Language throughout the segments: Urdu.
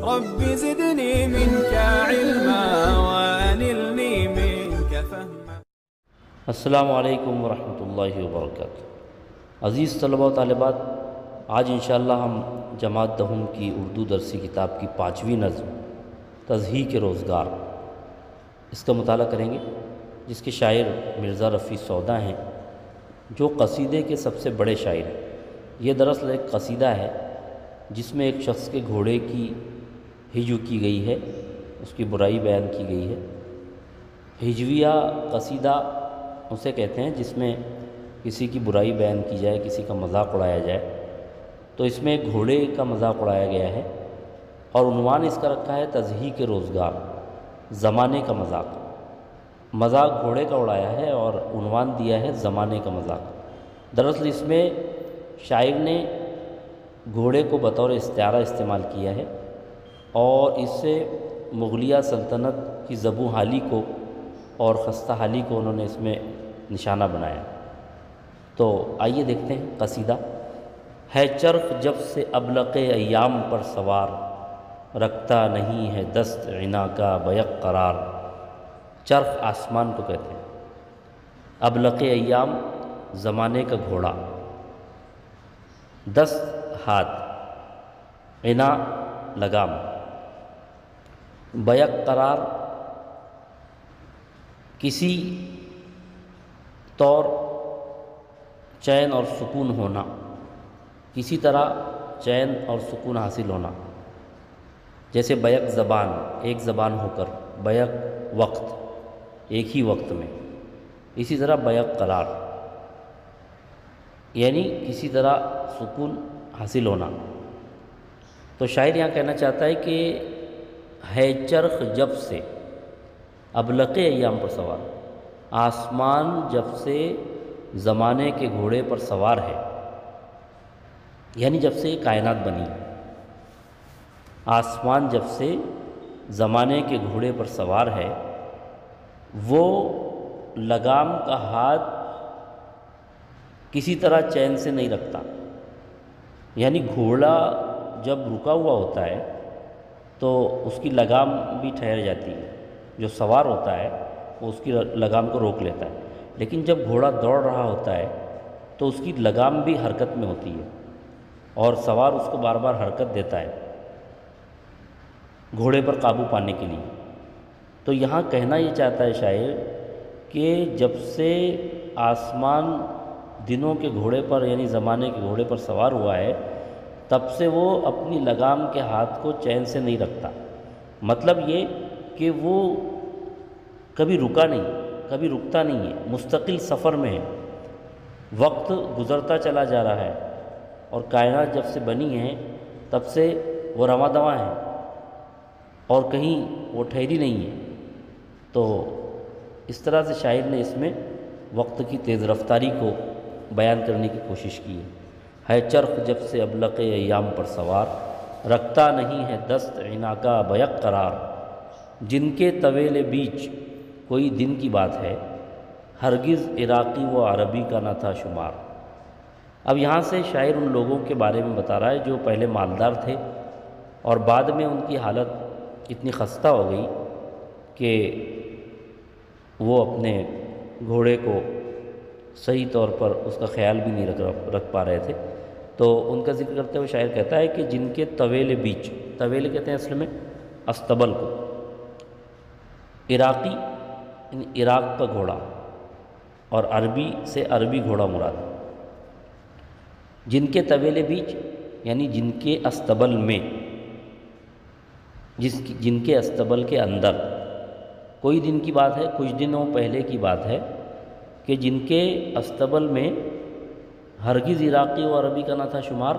رب زدني منك علما وأنلني منك فهما۔ السلام علیکم ورحمۃ اللہ وبرکاتہ۔ عزیز طلباء و طالبات، آج انشاءاللہ ہم جماعت دہم کی اردو درسی کتاب کی 5ویں نظم تضحیک روزگار اس کا مطالعہ کریں گے، جس کے شاعر مرزا رفیع سودا ہیں، جو قصیدے کے سب سے بڑے شاعر ہیں۔ یہ دراصل ایک قصیدہ ہے جس میں ایک شخص کے گھوڑے کی ہجو کی گئی ہے، اس کی برائی بیان کی گئی ہے۔ ہجویہ قصیدہ اسے کہتے ہیں جس میں کسی کی برائی بیان کی جائے، کسی کا مذاق اڑایا جائے۔ تو اس میں ایک گھوڑے کا مذاق اڑایا گیا ہے اور عنوان اس کا رکھا ہے تضحیک روزگار، زمانے کا مذاق۔ مذاق گھوڑے کا اڑایا ہے اور عنوان دیا ہے زمانے کا مذاق۔ دراصل اس میں شاعر نے گھوڑے کو بطور استعارہ استعمال کیا ہے اور اس سے مغلیہ سلطنت کی زبوں حالی کو اور خستہ حالی کو انہوں نے اس میں نشانہ بنایا۔ تو آئیے دیکھتے ہیں قصیدہ۔ ہے چرخ جب سے ابلق ایام پر سوار، رکھتا نہیں ہے دست عنا کا بیک قرار۔ چرخ آسمان کو کہتے ہیں، ابلق ایام زمانے کا گھوڑا، دست ہاتھ، عنا لگام، بیک قرار کسی طور چین اور سکون ہونا، کسی طرح چین اور سکون حاصل ہونا۔ جیسے بیک زبان، ایک زبان ہو کر، بیک وقت، ایک ہی وقت میں، اسی طرح بیک قرار یعنی کسی طرح سکون حاصل ہونا۔ تو شاعر یہاں کہنا چاہتا ہے کہ ہے چرخ جب سے ابلق ایام پر سوار، آسمان جب سے زمانے کے گھوڑے پر سوار ہے، یعنی جب سے یہ کائنات بنی، آسمان جب سے زمانے کے گھوڑے پر سوار ہے، وہ لگام کا ہاتھ کسی طرح چین سے نہیں رکھتا۔ یعنی گھوڑا جب رکا ہوا ہوتا ہے تو اس کی لگام بھی ٹھہر جاتی ہے، جو سوار ہوتا ہے وہ اس کی لگام کو روک لیتا ہے، لیکن جب گھوڑا دوڑ رہا ہوتا ہے تو اس کی لگام بھی حرکت میں ہوتی ہے اور سوار اس کو بار بار حرکت دیتا ہے گھوڑے پر قابو پانے کے لیے۔ تو یہاں کہنا یہ چاہتا ہے شاعر کہ جب سے آسمان دنوں کے گھوڑے پر یعنی زمانے کے گھوڑے پر سوار ہوا ہے، تب سے وہ اپنی لگام کے ہاتھ کو چین سے نہیں رکھتا۔ مطلب یہ کہ وہ کبھی رکا نہیں، کبھی رکتا نہیں ہے، مستقل سفر میں ہے، وقت گزرتا چلا جا رہا ہے اور کائنات جب سے بنی ہے تب سے وہ رواں دواں ہے اور کہیں وہ ٹھہری نہیں ہے۔ تو اس طرح سے شاعر نے اس میں وقت کی تیز رفتاری کو بیان کرنے کی کوشش کی ہے چرخ جب سے ابلق ایام پر سوار، رکھتا نہیں ہے دست عنا کا بیک قرار۔ جن کے طویل بیچ کوئی دن کی بات ہے، ہرگز عراقی و عربی کا نہ تھا شمار۔ اب یہاں سے شاعر ان لوگوں کے بارے میں بتا رہا ہے جو پہلے مالدار تھے اور بعد میں ان کی حالت اتنی خستہ ہو گئی کہ وہ اپنے گھوڑے کو صحیح طور پر اس کا خیال بھی نہیں رکھ پا رہے تھے۔ تو ان کا ذکر کرتے ہوئے شاعر کہتا ہے کہ جن کے طویل بیچ، طویل کہتے ہیں اصل میں استبل کو، عراقی یعنی عراق کا گھوڑا اور عربی سے عربی گھوڑا مراد، جن کے طویل بیچ یعنی جن کے استبل میں، جن کے استبل کے اندر، کوئی دن کی بات ہے، کچھ دنوں پہلے کی بات ہے کہ جن کے استبل میں ہرگز عراقی و عربی کا نہ تھا شمار،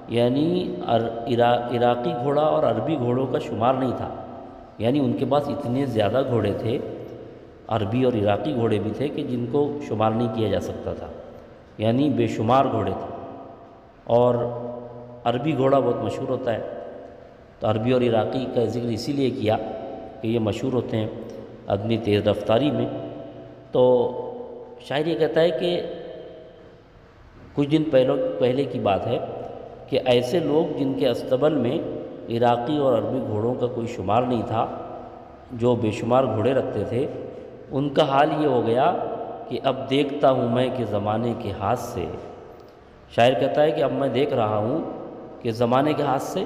یعنی عراقی گھوڑا اور عربی گھوڑوں کا شمار نہیں تھا۔ یعنی ان کے پاس اتنے زیادہ گھوڑے تھے، عربی اور عراقی گھوڑے بھی تھے کہ جن کو شمار نہیں کیا جا سکتا تھا، یعنی بے شمار گھوڑے تھے۔ اور عربی گھوڑا بہت مشہور ہوتا ہے، تو عربی اور عراقی کا ذکر اسی لیے کیا کہ یہ مشہور ہوتے ہیں اپنی تیز رفتاری میں۔ تو شاعر یہ کہتا ہے کہ کچھ دن پہلے کی بات ہے کہ ایسے لوگ جن کے استبل میں عراقی اور عربی گھوڑوں کا کوئی شمار نہیں تھا، جو بے شمار گھوڑے رکھتے تھے، ان کا حال یہ ہو گیا کہ اب دیکھتا ہوں میں کہ زمانے کے ہاتھ سے، شاعر کہتا ہے کہ اب میں دیکھ رہا ہوں کہ زمانے کے ہاتھ سے،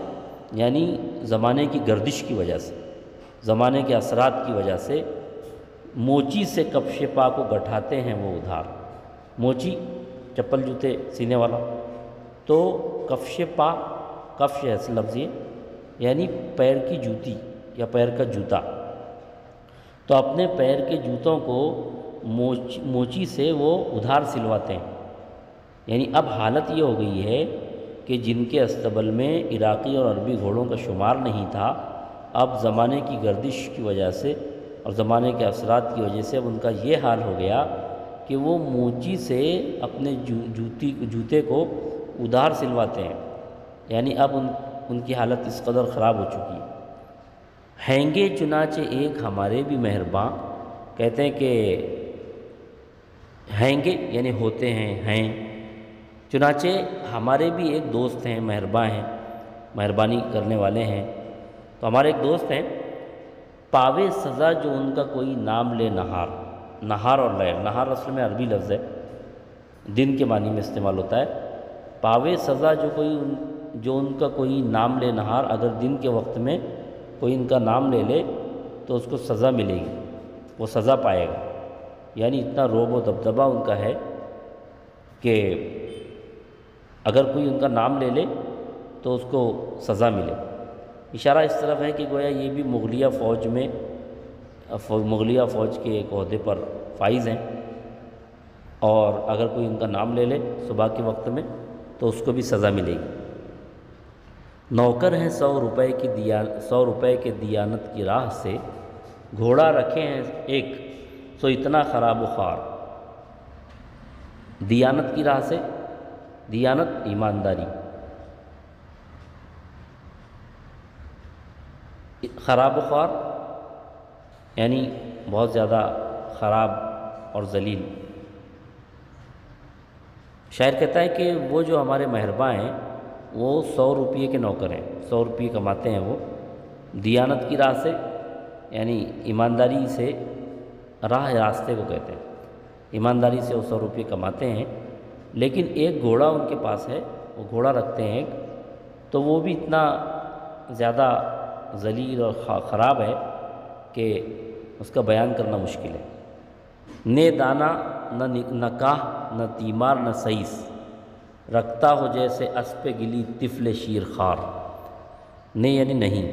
یعنی زمانے کی گردش کی وجہ سے، زمانے کے اثرات کی وجہ سے موچی سے کفش پا کو گٹھاتے ہیں وہ ادھار۔ موچی چپل جوتے سینے والا، تو کفش پا، کفش ہے لفظ یہ، یعنی پیر کی جوتی یا پیر کا جوتا، تو اپنے پیر کے جوتوں کو موچی سے وہ ادھار سلواتے ہیں۔ یعنی اب حالت یہ ہو گئی ہے کہ جن کے استبل میں عراقی اور عربی گھوڑوں کا شمار نہیں تھا، اب زمانے کی گردش کی وجہ سے اور زمانے کے اثرات کی وجہ سے اب ان کا یہ حال ہو گیا کہ وہ موچی سے اپنے جوتے کو ادھار سلواتے ہیں۔ یعنی اب ان کی حالت اس قدر خراب ہو چکی ہے۔ ہیں گے چنانچہ ایک ہمارے بھی مہرباں، کہتے ہیں کہ ہیں گے یعنی ہوتے ہیں، چنانچہ ہمارے بھی ایک دوست ہیں، مہرباں ہیں، مہربانی کرنے والے ہیں، تو ہمارے ایک دوست ہیں، پاوے سزا جو ان کا کوئی نام لے نہار، نہار اور لیل، نہار اصل میں عربی لفظ ہے، دن کے معنی میں استعمال ہوتا ہے۔ پاوے سزا جو ان کا کوئی نام لے نہار، اگر دن کے وقت میں کوئی ان کا نام لے لے تو اس کو سزا ملے گی، وہ سزا پائے گا۔ یعنی اتنا روب و دبدبہ ان کا ہے کہ اگر کوئی ان کا نام لے لے تو اس کو سزا ملے۔ اشارہ اس طرف ہے کہ گویا یہ بھی مغلیہ فوج کے ایک عہدے پر فائز ہیں، اور اگر کوئی ان کا نام لے لے صبح کے وقت میں تو اس کو بھی سزا ملے گی۔ نوکر ہیں 100 روپے کے دیانت کی راہ سے، گھوڑا رکھے ہیں ایک سو اتنا خراب و خوار۔ دیانت کی راہ سے، دیانت ایمانداری، خراب و خوار یعنی بہت زیادہ خراب اور ذلیل۔ شاعر کہتا ہے کہ وہ جو ہمارے مہرباں ہیں وہ 100 روپے کے نوکر ہیں، 100 روپے کماتے ہیں وہ، دیانت کی راہ سے یعنی ایمانداری سے، راہ راستے کو کہتے ہیں، ایمانداری سے وہ 100 روپے کماتے ہیں، لیکن ایک گھوڑا ان کے پاس ہے، وہ گھوڑا رکھتے ہیں ایک، تو وہ بھی اتنا زیادہ ذلیل اور خراب ہے کہ اس کا بیان کرنا مشکل ہے۔ نے دانا نہ کاہ نہ تیمار نہ سئیس، رکھتا ہو جیسے اسپِ گلی طفل شیر خوار۔ نے یعنی نہیں،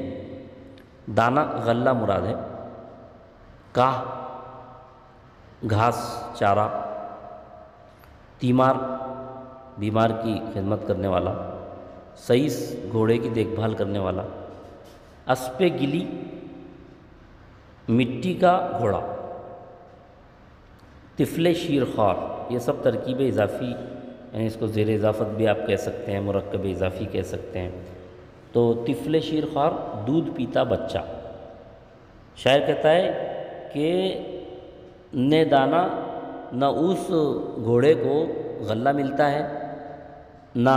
دانا غلہ مراد ہے، کاہ گھاس چارہ، تیمار بیمار کی خدمت کرنے والا، سئیس گھوڑے کی دیکھ بھال کرنے والا، اسپِ گلی مٹی کا گھوڑا، طفل شیر خوار، یہ سب ترکیب اضافی، یعنی اس کو زیر اضافت بھی آپ کہہ سکتے ہیں، مرکب اضافی کہہ سکتے ہیں۔ تو طفل شیر خوار دودھ پیتا بچہ۔ شاعر کہتا ہے کہ نے دانا، نہ اس گھوڑے کو غلہ ملتا ہے، نہ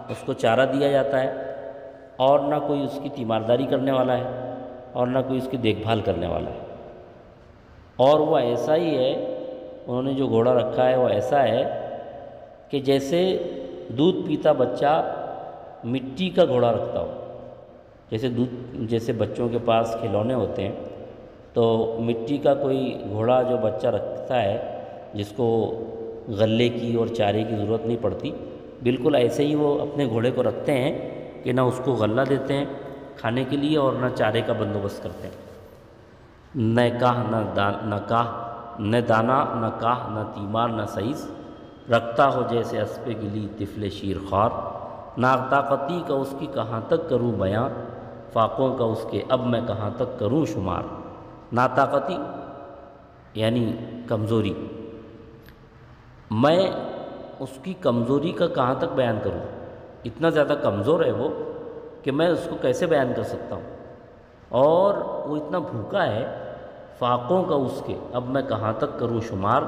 اس کو چارہ دیا جاتا ہے، اور نہ کوئی اس کی تیمارداری کرنے والا ہے، اور نہ کوئی اس کی دیکھ بھال کرنے والا ہے، اور وہ ایسا ہی ہے، انہوں نے جو گھوڑا رکھا ہے وہ ایسا ہے کہ جیسے دودھ پیتا بچہ مٹی کا گھوڑا رکھتا ہو، جیسے بچوں کے پاس کھلونے ہوتے ہیں، تو مٹی کا کوئی گھوڑا جو بچہ رکھتا ہے جس کو غلے کی اور چارے کی ضرورت نہیں پڑتی، بالکل ایسے ہی وہ اپنے گھوڑے کو رکھتے ہیں کہ نہ اس کو غلہ دیتے ہیں کھانے کے لیے اور نہ چارے کا بندوبست کرتے ہیں۔ نہ کاہ نہ دانا نہ کاہ نہ تیمار نہ سئیس، رکھتا ہو جیسے اسپِ گلی طفل شیر خوار۔ ناطاقتی کا اس کی کہاں تک کروں بیاں، فاقوں کا اس کے اب میں کہاں تک کروں شمار۔ ناطاقتی یعنی کمزوری، میں اس کی کمزوری کا کہاں تک بیان کروں، اتنا زیادہ کمزور ہے وہ کہ میں اس کو کیسے بیان کر سکتا ہوں، اور وہ اتنا بھوکا ہے، فاقوں کا اس کے اب میں کہاں تک کروں شمار،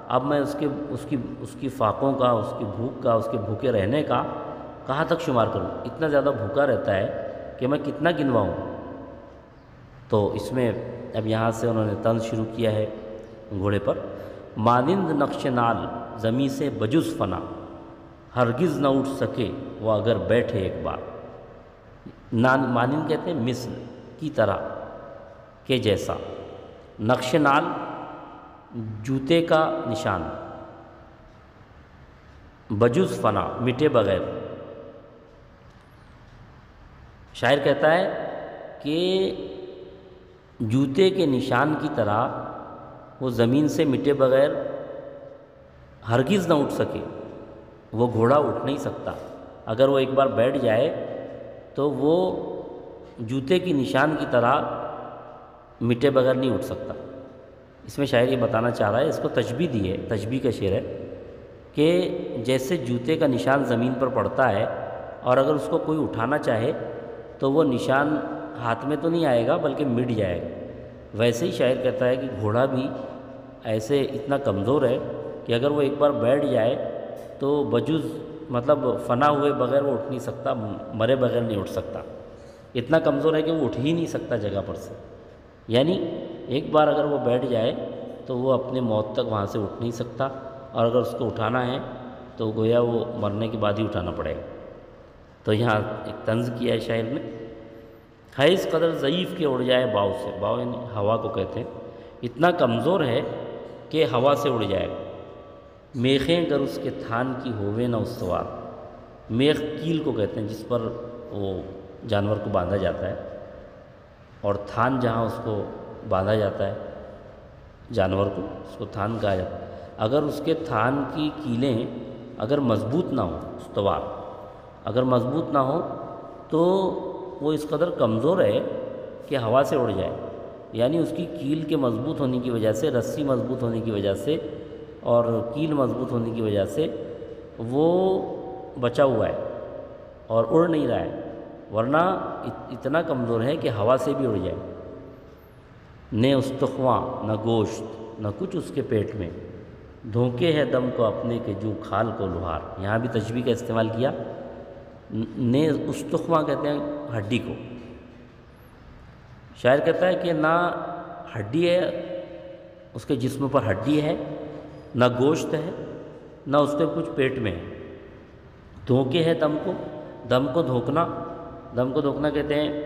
اب میں اس کی فاقوں کا، اس کی بھوک کا، اس کے بھوکے رہنے کا کہاں تک شمار کروں، اتنا زیادہ بھوکا رہتا ہے کہ میں کتنا گنواؤں؟ تو اس میں اب یہاں سے انہوں نے طنز شروع کیا ہے گھوڑے پر، مانند نقش نال زمیں سے بجز فنا، ہرگز نہ اٹھ سکے وہ اگر بیٹھے ایک بار۔ مانند کہتے ہیں مثل، کی طرح، کے جیسا۔ نقش نال جوتے کا نشان، بجز فنا مٹے بغیر۔ شاعر کہتا ہے کہ جوتے کے نشان کی طرح وہ زمین سے مٹے بغیر ہرگز نہ اٹھ سکے۔ وہ گھوڑا اٹھ نہیں سکتا، اگر وہ ایک بار بیٹھ جائے تو وہ جوتے کی نشان کی طرح مٹے بغیر نہیں اٹھ سکتا۔ اس میں شاعر یہ بتانا چاہ رہا ہے، اس کو تشبیہ دی ہے، تشبیہ کا شعر ہے کہ جیسے جوتے کا نشان زمین پر پڑتا ہے اور اگر اس کو کوئی اٹھانا چاہے تو وہ نشان ہاتھ میں تو نہیں آئے گا بلکہ مٹ جائے گا، ویسے ہی شاعر کہتا ہے کہ گھوڑا بھی ایسے اتنا کمزور ہے کہ اگر وہ ایک بار بیٹھ جائے تو بجز مطلب فنا ہوئے بغیر وہ اٹھ نہیں سکتا، مرے بغیر نہیں اٹھ سکتا، اتنا کمزور ہے کہ وہ اٹھ ہی نہیں سکتا جگہ پر سے۔ یعنی ایک بار اگر وہ بیٹھ جائے تو وہ اپنے موت تک وہاں سے اٹھ نہیں سکتا، اور اگر اس کو اٹھانا ہے تو گویا وہ مرنے کے بعد ہی اٹھانا پڑے گا۔ تو یہاں ایک طنز کیا ہے شاعر نے، ہے اس قدر ضعیف کہ اڑ جائے باؤ سے، باؤ یعنی ہوا کو کہتے ہیں، اتنا کمزور ہے کہ ہوا سے اڑ جائے گا۔ میخیں گر اس کے تھان کی ہووے نہ استوار، میخ کیل کو کہتے ہیں جس پر وہ جانور کو باندھا جاتا ہے، اور تھان جہاں اس کو باندھا جاتا ہے جانور کو، اس کو تھان کہا جاتا ہے۔ اگر اس کے تھان کی کیلیں اگر مضبوط نہ ہوں، استوار اگر مضبوط نہ ہوں تو وہ اس قدر کمزور ہے کہ ہوا سے اڑ جائے، یعنی اس کی کیل کے مضبوط ہونے کی وجہ سے، رسی مضبوط ہونے کی وجہ سے اور کیل مضبوط ہونے کی وجہ سے وہ بچا ہوا ہے اور اڑ نہیں رہا ہے، ورنہ اتنا کمزور ہے کہ ہوا سے بھی اڑ جائے۔ نہ استخواں نہ گوشت نہ کچھ اس کے پیٹ میں، دھوکے ہے دم کو اپنے کے جو کھال کو لوہار۔ یہاں بھی تشبیہ کا استعمال کیا، نے استخواں کہتے ہیں ہڈی کو۔ شاعر کہتا ہے کہ نہ ہڈی ہے، اس کے جسم پر ہڈی ہے، نہ گوشت ہے، نہ اس کے کچھ پیٹ میں ہے۔ دھوکے ہے دم کو دھوکنا، دم کو دھوکنا کہتے ہیں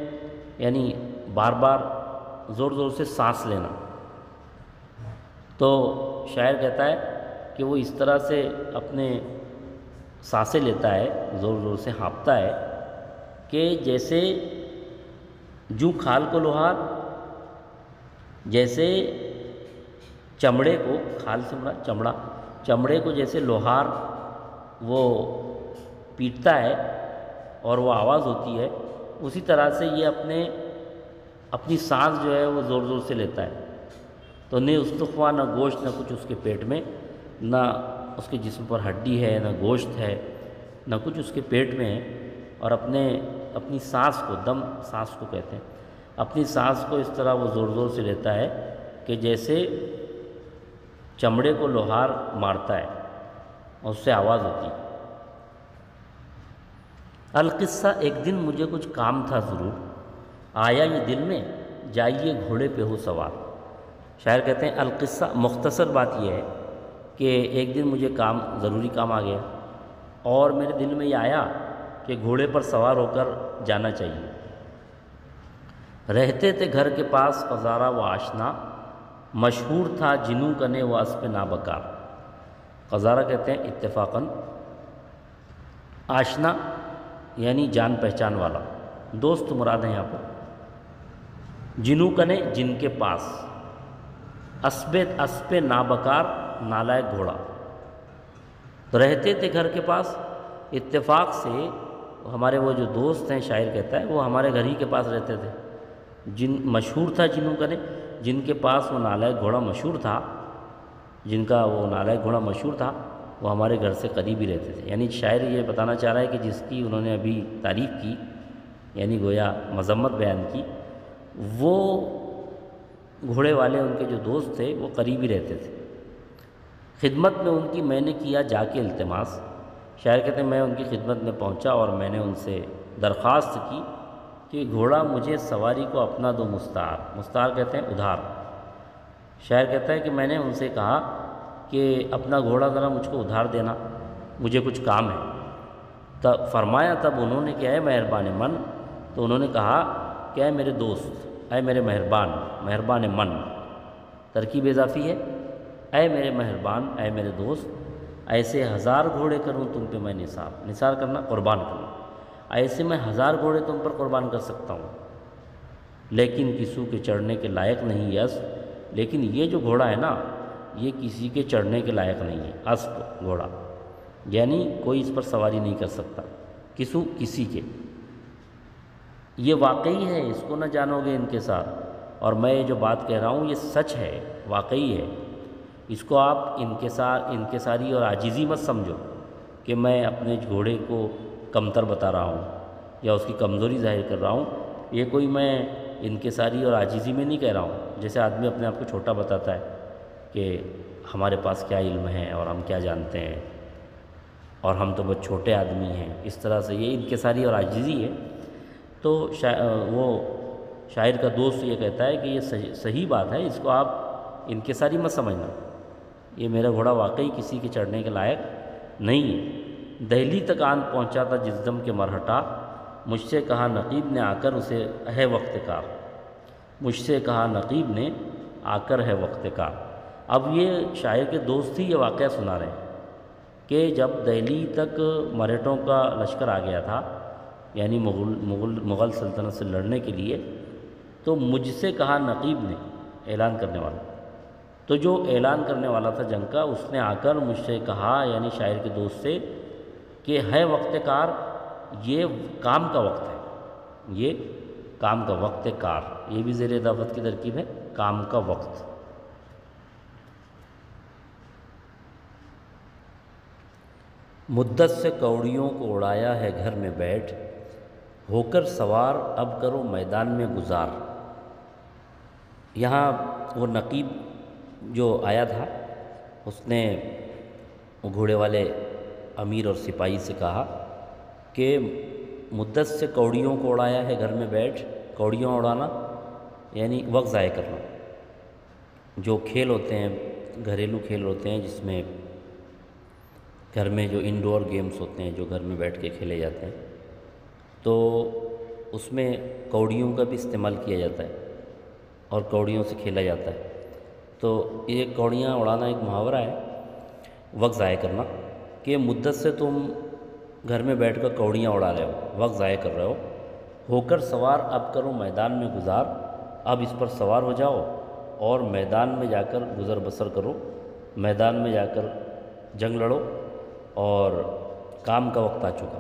یعنی بار بار زور زور سے سانس لینا۔ تو شاعر کہتا ہے کہ وہ اس طرح سے اپنے سانسیں لیتا ہے، زور زور سے ہانپتا ہے کہ جیسے جو کھال کو لوہار، جیسے چمڑے کو، کھال سے مراد چمڑا، چمڑے کو جیسے لوہار وہ پیٹتا ہے اور وہ آواز ہوتی ہے، اسی طرح سے یہ اپنی سانس جو ہے وہ زور زور سے لیتا ہے۔ تو نہ استخواں نہ گوشت نہ کچھ اس کے پیٹ میں، نہ اس کے جسم پر ہڈی ہے، نہ گوشت ہے، نہ کچھ اس کے پیٹ میں ہے، اور اپنی سانس کو، دم سانس کو کہتے ہیں، اپنی سانس کو اس طرح وہ زور زور سے لیتا ہے کہ جیسے چمڑے کو لوہار مارتا ہے اور اس سے آواز ہوتی ہے۔ القصہ ایک دن مجھے کچھ کام تھا ضرور، آیا یہ دل میں جائیے گھوڑے پہ ہو سوار۔ شاعر کہتے ہیں القصہ، مختصر بات یہ ہے کہ ایک دن مجھے ضروری کام آ گیا اور میرے دل میں یہ آیا کہ گھوڑے پر سوار ہو کر جانا چاہیے۔ رہتے تھے گھر کے پاس قزارہ و آشنا، مشہور تھا جنوں کنے و اسب نابکار۔ قزارہ کہتے ہیں اتفاقاً، آشنا یعنی جان پہچان والا، دوست مراد ہیں یہاں پر۔ جنوں کنے جن کے پاس، اسب نابکار نالائق گھوڑا۔ تو رہتے تھے گھر کے پاس، اتفاق سے ہمارے وہ جو دوست ہیں، شاعر کہتا ہے وہ ہمارے گھر ہی کے پاس رہتے تھے۔ مشہور تھا جنوں کنے، جن کے پاس وہ نالائق گھوڑا مشہور تھا، جن کا وہ نالائق گھوڑا مشہور تھا، وہ ہمارے گھر سے قریب ہی رہتے تھے۔ یعنی شاعر یہ بتانا چاہ رہا ہے کہ جس کی انہوں نے ابھی تعریف کی، یعنی گویا مذمت بیان کی، وہ گھوڑے والے ان کے جو دوست تھے وہ قریب ہی رہتے تھے۔ خدمت میں ان کی میں نے کیا جا کے التماس۔ شاعر کہتے ہیں میں ان کی خدمت میں پہنچا اور میں نے ان سے درخواست کی کہ گھوڑا مجھے سواری کو اپنا دو مستعار، مستعار کہتے ہیں ادھار۔ شاعر کہتا ہے کہ میں نے ان سے کہا کہ اپنا گھوڑا ذرا مجھ کو ادھار دینا، مجھے کچھ کام ہے۔ تب فرمایا، تب انہوں نے کیا ہے مہربان من، تو انہوں نے کہا کہ اے میرے دوست، اے میرے مہربان، مہربان من ترکیب اضافی ہے، اے میرے مہربان، اے میرے دوست، ایسے 1000 گھوڑے کروں تم پہ میں نثار، نثار کرنا قربان کروں، ایسے میں 1000 گھوڑے تم پر قربان کر سکتا ہوں، لیکن کسی کے چڑھنے کے لائق نہیں یس، لیکن یہ جو گھوڑا ہے نا یہ کسی کے چڑھنے کے لائق نہیں ہے، اسب گھوڑا، یعنی کوئی اس پر سواری نہیں کر سکتا، کسی کے، یہ واقعی ہے، اس کو نہ جانو گے انکسار، اور میں یہ جو بات کہہ رہا ہوں یہ سچ ہے، واقعی ہے، اس کو آپ انکساری اور عاجزی مت سمجھو کہ میں اپنے گھوڑے کو کمتر بتا رہا ہوں یا اس کی کمزوری ظاہر کر رہا ہوں، یہ کوئی میں انکساری اور عاجزی میں نہیں کہہ رہا ہوں، جیسے آدمی اپنے آپ کو چھوٹا بتاتا ہے کہ ہمارے پاس کیا علم ہے اور ہم کیا جانتے ہیں اور ہم تو بہت چھوٹے آدمی ہیں، اس طرح سے یہ انکساری اور عاجزی ہے۔ تو وہ شاعر کا دوست یہ کہتا ہے کہ یہ صحیح بات ہے، اس کو آپ انکساری مت سمجھنا، یہ میرا گھوڑا واقعی کسی کے چڑھنے کے لائق نہیں ہے۔ دہلی تک آن پہنچا تھا جس دم کے مرہٹا، مجھ سے کہا نقیب نے آ کر اسے ہے وقت کار، مجھ سے کہا نقیب نے آ کر ہے وقت کار۔ اب یہ شاعر کے دوست ہی یہ واقعہ سنا رہے ہیں کہ جب دہلی تک مرہٹوں کا لشکر آ گیا تھا، یعنی مغل سلطنت سے لڑنے کے لیے، تو مجھ سے کہا نقیب نے، اعلان کرنے والا، تو جو اعلان کرنے والا تھا جنگ کا، اس نے آ کر مجھ سے کہا، یعنی شاعر کے دوست سے، کہ ہے وقت کار، یہ کام کا وقت ہے، یہ کام کا وقت کار، یہ بھی زیر اضافت کی ترکیب ہے، کام کا وقت۔ مدت سے کوڑیوں کو اڑایا ہے گھر میں بیٹھ، ہو کر سوار اب کرو میدان میں گزار۔ یہاں وہ نقیب جو آیا تھا اس نے وہ گھوڑے والے امیر اور سپاہی سے کہا کہ مدت سے کوڑیوں کو اڑایا ہے گھر میں بیٹھ، کوڑیاں اڑانا یعنی وقت ضائع کرنا، جو کھیل ہوتے ہیں گھریلو کھیل ہوتے ہیں جس میں گھر میں جو انڈور گیمز ہوتے ہیں جو گھر میں بیٹھ کے کھیلے جاتے ہیں، تو اس میں کوڑیوں کا بھی استعمال کیا جاتا ہے اور کوڑیوں سے کھیلا جاتا ہے۔ تو یہ کوڑیاں اڑانا ایک محاورہ ہے، وقت ضائع کرنا، کہ مدت سے تم گھر میں بیٹھ کر کوڑیاں اڑا رہے ہو، وقت ضائع کر رہے ہو کر سوار اب کرو میدان میں گزار، اب اس پر سوار ہو جاؤ اور میدان میں جا کر گزر بسر کرو، میدان میں جا کر جنگ لڑو، اور کام کا وقت آ چکا۔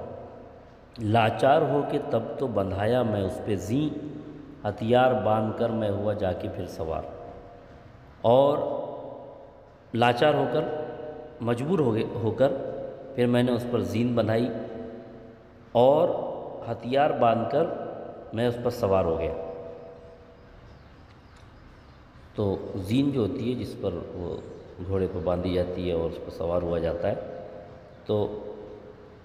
لاچار ہو کے تب تو بندھایا میں اس پہ زیں، ہتھیار باندھ کر میں ہوا جا کے پھر سوار، اور لاچار ہو کر مجبور ہو کر پھر میں نے اس پر زین بندھائی اور ہتھیار باندھ کر میں اس پر سوار ہو گیا۔ تو زین جو ہوتی ہے جس پر وہ گھوڑے پر باندھی جاتی ہے اور اس پر سوار ہوا جاتا ہے، تو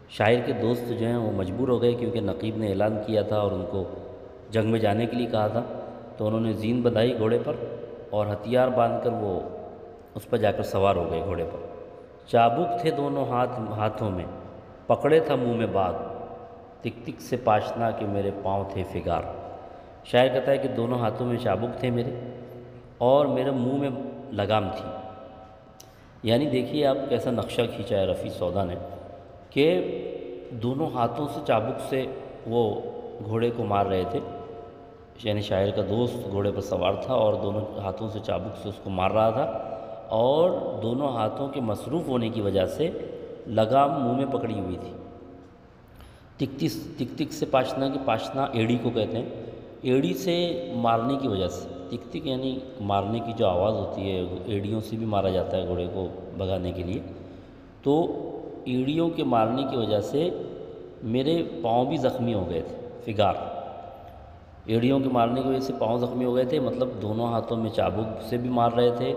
شاعر کے دوست جو ہیں وہ مجبور ہو گئے کیونکہ نقیب نے اعلان کیا تھا اور ان کو جنگ میں جانے کے لیے کہا تھا، تو انہوں نے زین بندھائی گھوڑے پر اور ہتھیار باندھ کر وہ اس پر جا کر سوار ہو گئے گھوڑے پر۔ چابک تھے دونوں ہاتھوں میں، پکڑے تھا منہ میں باغ، تک تک سے پاشنا کہ میرے پاؤں تھے فگار۔ شاعر کہتا ہے کہ دونوں ہاتھوں میں چابک تھے میرے اور میرے منہ میں لگام تھی، یعنی دیکھیے آپ کیسا نقشہ کھینچا ہے رفیع سودا نے کہ دونوں ہاتھوں سے چابک سے وہ گھوڑے کو مار رہے تھے، یعنی شاعر کا دوست گھوڑے پر سوار تھا اور دونوں ہاتھوں سے چابک سے اس کو مار رہا تھا، اور دونوں ہاتھوں کے مصروف ہونے کی وجہ سے لگام منہ میں پکڑی ہوئی تھی۔ تک تک سے پاشنا، کہ پاشنا ایڑی کو کہتے ہیں، ایڑی سے مارنے کی وجہ سے، تک تک یعنی مارنے کی جو آواز ہوتی ہے، ایڑیوں سے بھی مارا جاتا ہے گھوڑے کو بھگانے کے لیے، تو ایڑیوں کے مارنے کی وجہ سے میرے پاؤں بھی زخمی ہو گئے تھے، فگار، ایڑیوں کے مارنے کی وجہ سے پاؤں زخمی ہو گئے تھے، مطلب دونوں ہاتھوں میں چابک سے بھی مار رہے تھے،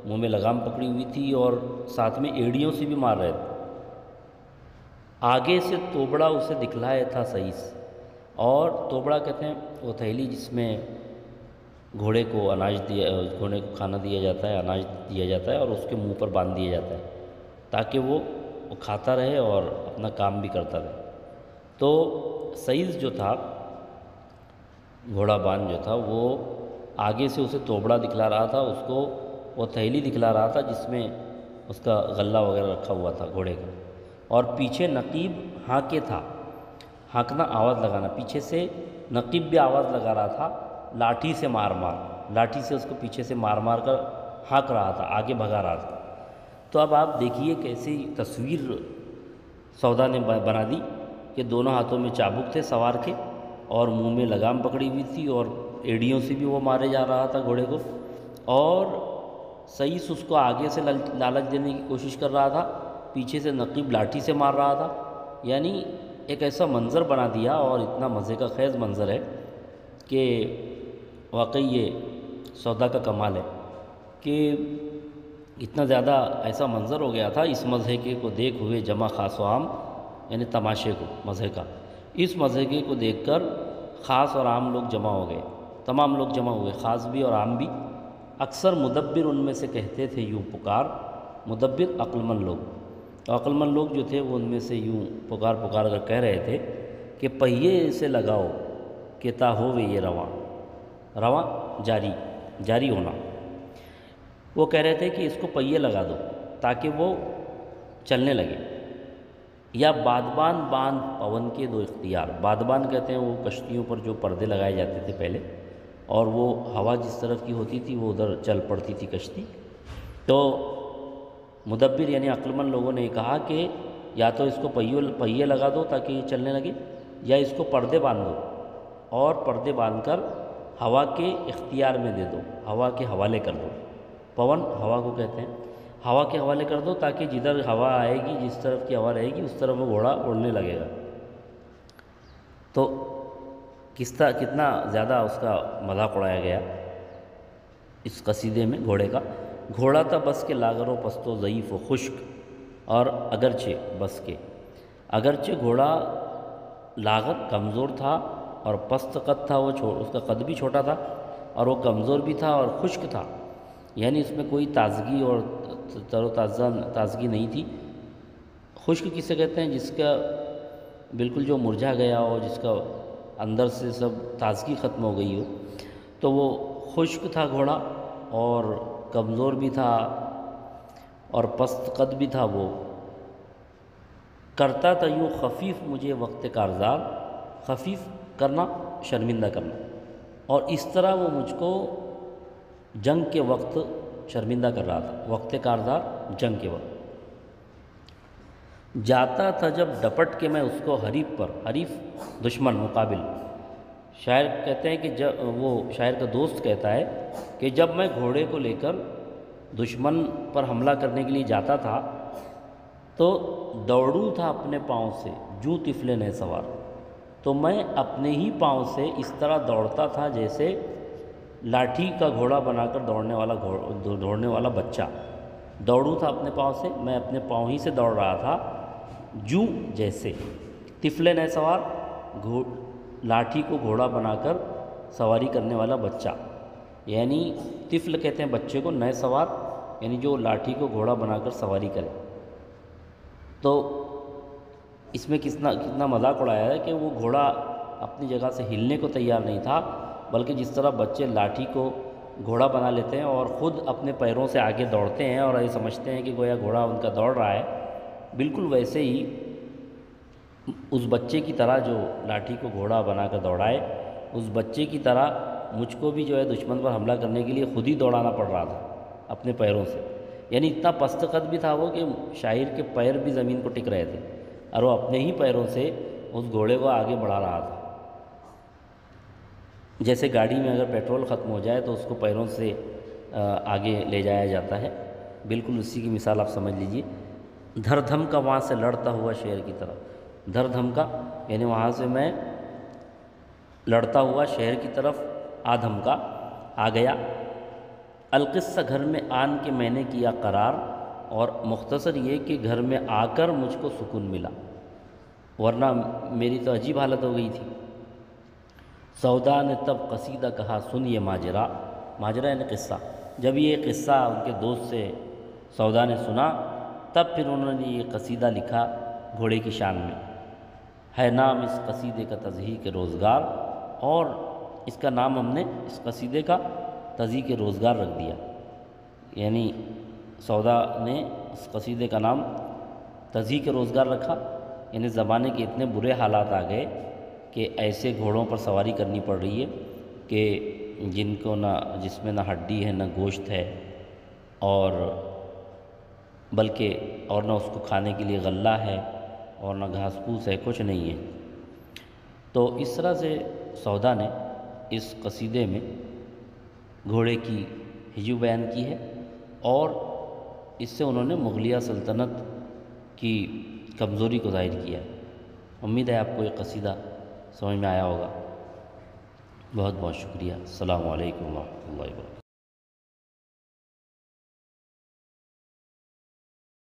منہ میں لگام پکڑی ہوئی تھی اور ساتھ میں ایڑیوں سے بھی مار رہے تھے۔ آگے سے توبڑا اسے دکھلائے تھا صحیح سے، اور توبڑا کہتے ہیں وہ تھیلی جس میں گھوڑے کو گھوڑے کو کھانا دیا جاتا ہے، اناج دیا جاتا ہے اور اس کے منہ پر باندھ دیا جاتا ہے تاکہ وہ کھاتا رہے اور اپنا کام بھی کرتا رہے۔ تو سیز جو تھا، گھوڑا بان جو تھا، وہ آگے سے اسے توبڑا دکھلا رہا تھا، اس کو وہ تھیلی دکھلا رہا تھا جس میں اس کا غلہ وغیرہ رکھا ہوا تھا گھوڑے کا، اور پیچھے نقیب ہانکے تھا، ہانکنا آواز لگانا، پیچھے سے نقیب بھی آواز لگا رہا تھا لاٹھی سے مار لاٹھی سے اس کو پیچھے سے مار کر ہانک رہا تھا، آگے بھگا رہا تھا۔ تو اب آپ دیکھیے کیسی تصویر سودا نے بنا دی کہ دونوں ہاتھوں میں چابک تھے سوار کے، اور منہ میں لگام پکڑی ہوئی تھی، اور ایڑیوں سے بھی وہ مارے جا رہا تھا گھوڑے کو، اور سیس اس کو آگے سے لالچ دینے کی کوشش کر رہا تھا، پیچھے سے نقیب لاٹھی سے مار رہا تھا۔ یعنی ایک ایسا منظر بنا دیا، اور اتنا مزے کا خیز منظر ہے کہ واقعی یہ سودا کا کمال ہے کہ اتنا زیادہ ایسا منظر ہو گیا تھا اس مضحکے کو دیکھ ہوئے جمع خاص و عام، یعنی تماشے کو، مزے کا، اس مضحکے کو دیکھ کر خاص اور عام لوگ جمع ہو گئے، تمام لوگ جمع ہوئے، خاص بھی اور عام بھی۔ اکثر مدبر ان میں سے کہتے تھے یوں پکار، مدبر عقل مند لوگ، عقل مند لوگ جو تھے وہ ان میں سے یوں پکار کر کہہ رہے تھے کہ پہیے سے لگاؤ کہ تا ہووے یہ رواں جاری ہونا۔ وہ کہہ رہے تھے کہ اس کو پہیے لگا دو تاکہ وہ چلنے لگے، یا بادبان باندھ پون کے دو اختیار۔ بادبان کہتے ہیں وہ کشتیوں پر جو پردے لگائے جاتے تھے پہلے، اور وہ ہوا جس طرف کی ہوتی تھی وہ ادھر چل پڑتی تھی کشتی۔ تو مدبر یعنی عقلمند لوگوں نے کہا کہ یا تو اس کو پہیے لگا دو تاکہ یہ چلنے لگے، یا اس کو پردے باندھ دو، اور پردے باندھ کر ہوا کے اختیار میں دے دو، ہوا کے حوالے کر دو۔ پون ہوا کو کہتے ہیں، ہوا کے حوالے کر دو تاکہ جدھر ہوا آئے گی، جس طرف کی ہوا رہے گی اس طرف وہ گھوڑا اڑنے لگے گا۔ تو کتنا زیادہ اس کا مذاق اڑایا گیا اس قصیدے میں گھوڑے کا۔ گھوڑا تھا بس کے لاغر و پست و ضعیف و خشک، اور اگرچہ گھوڑا لاغر کمزور تھا اور پست قد تھا، اس کا قد بھی چھوٹا تھا، اور وہ کمزور بھی تھا اور خشک تھا، یعنی اس میں کوئی تازگی اور تر و تازگی نہیں تھی۔ خشک کسے کہتے ہیں؟ جس کا بالکل جو مرجھا گیا ہو، جس کا اندر سے سب تازگی ختم ہو گئی ہو، تو وہ خشک تھا گھوڑا، اور کمزور بھی تھا اور پست قد بھی تھا۔ وہ کرتا تھا یوں خفیف مجھے وقت کارزار، خفیف کرنا شرمندہ کرنا، اور اس طرح وہ مجھ کو جنگ کے وقت شرمندہ کر رہا تھا۔ وقت کارزار جنگ کے وقت جاتا تھا جب ڈپٹ کے میں اس کو حریف دشمن مقابل۔ شاعر کہتے ہیں کہ وہ شاعر کا دوست کہتا ہے کہ جب میں گھوڑے کو لے کر دشمن پر حملہ کرنے کے لیے جاتا تھا تو دوڑوں تھا اپنے پاؤں سے جو طفل نئے سوار، تو میں اپنے ہی پاؤں سے اس طرح دوڑتا تھا جیسے لاٹھی کا گھوڑا بنا کر دوڑنے والا بچہ۔ دوڑوں تھا اپنے پاؤں سے، میں اپنے پاؤں ہی سے دوڑ رہا تھا، جو جیسے طفل نئے سوار، لاٹھی کو گھوڑا بنا کر سواری کرنے والا بچہ، یعنی طفل کہتے ہیں بچے کو، نئے سوار یعنی جو لاٹھی کو گھوڑا بنا کر سواری کرے۔ تو اس میں کتنا مذاق اڑایا ہے کہ وہ گھوڑا اپنی جگہ سے ہلنے کو تیار نہیں تھا، بلکہ جس طرح بچے لاٹھی کو گھوڑا بنا لیتے ہیں اور خود اپنے پیروں سے آگے دوڑتے ہیں اور یہ سمجھتے ہیں کہ گویا گھوڑا ان کا دوڑ رہا ہے، بالکل ویسے ہی اس بچے کی طرح جو لاٹھی کو گھوڑا بنا کر دوڑائے، اس بچے کی طرح مجھ کو بھی جو ہے دشمن پر حملہ کرنے کے لیے خود ہی دوڑانا پڑ رہا تھا اپنے پیروں سے۔ یعنی اتنا پست قد بھی تھا وہ کہ شاعر کے پیر بھی زمین کو ٹک رہے تھے، اور وہ اپنے ہی پیروں سے اس گھوڑے کو آگے بڑھا رہا تھا۔ جیسے گاڑی میں اگر پیٹرول ختم ہو جائے تو اس کو پیروں سے آگے لے جایا جاتا ہے، بالکل اسی کی مثال آپ سمجھ لیجئے۔ دھر دھم کا وہاں سے لڑتا ہوا شیر کی طرف، دھر دھم کا یعنی وہاں سے میں لڑتا ہوا شہر کی طرف آ گیا۔ القصہ گھر میں آن کے میں نے کیا قرار، اور مختصر یہ کہ گھر میں آ کر مجھ کو سکون ملا، ورنہ میری تو عجیب حالت ہو گئی تھی سودا نے تب قصیدہ کہا سن یہ ماجرا، ماجرا یعنی قصہ، جب یہ قصہ ان کے دوست سے سودا نے سنا تب پھر انہوں نے یہ قصیدہ لکھا گھوڑے کی شان میں، ہے نام اس قصیدے کا تضحیک روزگار، اور اس کا نام ہم نے اس قصیدے کا تضحیک روزگار رکھ دیا، یعنی سودا نے اس قصیدے کا نام تضحیک روزگار رکھا، یعنی زمانے کے اتنے برے حالات آ گئے کہ ایسے گھوڑوں پر سواری کرنی پڑ رہی ہے کہ جن کو نہ جس میں نہ ہڈی ہے نہ گوشت ہے، اور بلکہ اور نہ اس کو کھانے کے لیے غلہ ہے اور نہ گھاس پھوس ہے، کچھ نہیں ہے۔ تو اس طرح سے سودا نے اس قصیدے میں گھوڑے کی ہجو بیان کی ہے، اور اس سے انہوں نے مغلیہ سلطنت کی کمزوری کو ظاہر کیا ہے۔ امید ہے آپ کو یہ قصیدہ سمجھ میں آیا ہوگا۔ بہت بہت شکریہ۔ السلام علیکم ورحمۃ اللہ وبرکاتہ۔